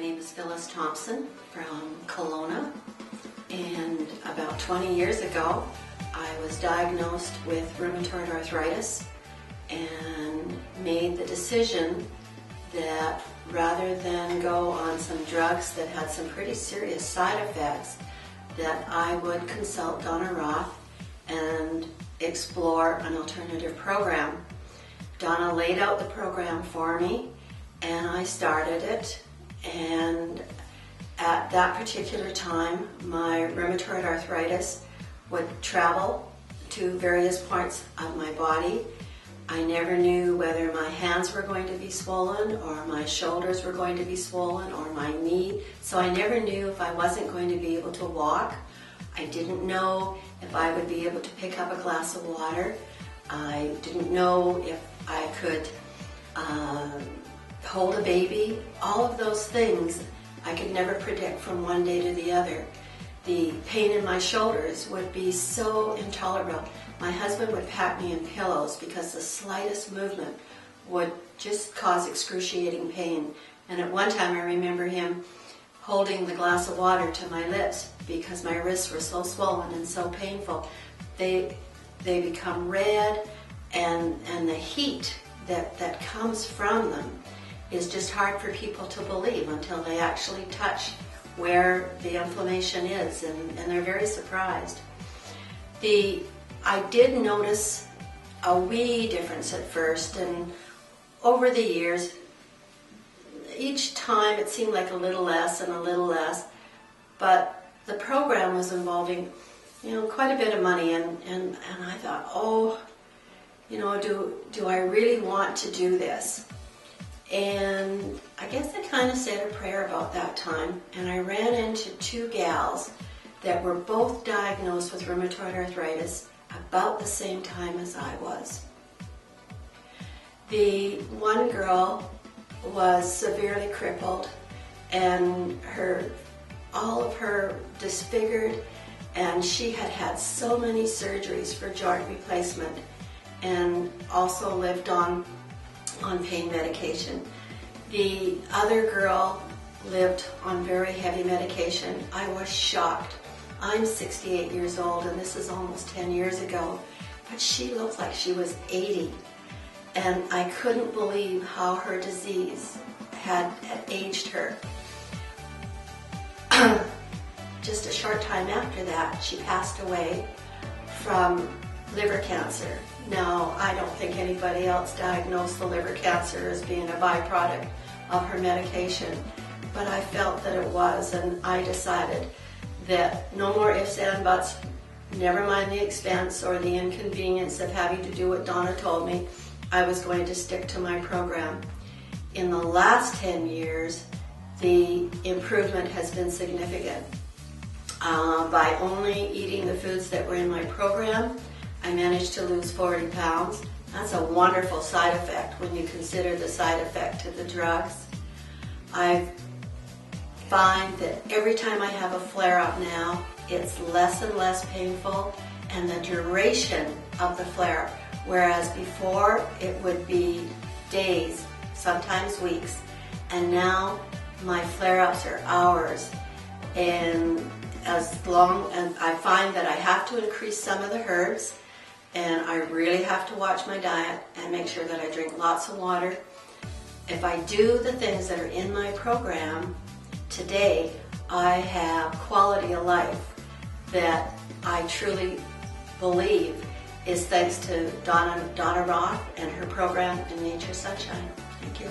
name is Phyllis Thompson from Kelowna, and about 20 years ago I was diagnosed with rheumatoid arthritis and made the decision that rather than go on some drugs that had some pretty serious side effects, that I would consult Donna Roth and explore an alternative program. Donna laid out the program for me and I started it, and at that particular time my rheumatoid arthritis would travel to various parts of my body. I never knew whether my hands were going to be swollen or my shoulders were going to be swollen or my knee, so I never knew if I wasn't going to be able to walk. I didn't know if I would be able to pick up a glass of water. I didn't know if I could hold a baby. All of those things I could never predict from one day to the other. The pain in my shoulders would be so intolerable. My husband would pack me in pillows because the slightest movement would just cause excruciating pain. And at one time I remember him holding the glass of water to my lips because my wrists were so swollen and so painful. They become red, and the heat that comes from them is just hard for people to believe until they actually touch where the inflammation is, and they're very surprised. I did notice a wee difference at first, and over the years, each time it seemed like a little less and a little less, but the program was involving, quite a bit of money, and I thought, oh, do I really want to do this? And I guess I kind of said a prayer about that time, and I ran into two gals that were both diagnosed with rheumatoid arthritis about the same time as I was. The one girl was severely crippled, and all of her disfigured, and she had had so many surgeries for joint replacement and also lived on pain medication. The other girl lived on very heavy medication. I was shocked. I'm 68 years old, and this is almost 10 years ago, but she looked like she was 80, and I couldn't believe how her disease had aged her. Just a short time after that, she passed away from liver cancer. Now, I don't think anybody else diagnosed the liver cancer as being a byproduct of her medication, but I felt that it was, and I decided that no more ifs and buts, never mind the expense or the inconvenience of having to do what Donna told me. I was going to stick to my program. In the last 10 years, the improvement has been significant. By only eating the foods that were in my program, I managed to lose 40 pounds. That's a wonderful side effect when you consider the side effect to the drugs. I find that every time I have a flare-up now, it's less and less painful, and the duration of the flare-up, whereas before it would be days, sometimes weeks, and now my flare-ups are hours. And I find that I have to increase some of the herbs, and I really have to watch my diet and make sure that I drink lots of water. If I do the things that are in my program, today I have quality of life that I truly believe is thanks to Donna Roth and her program in Nature Sunshine. Thank you.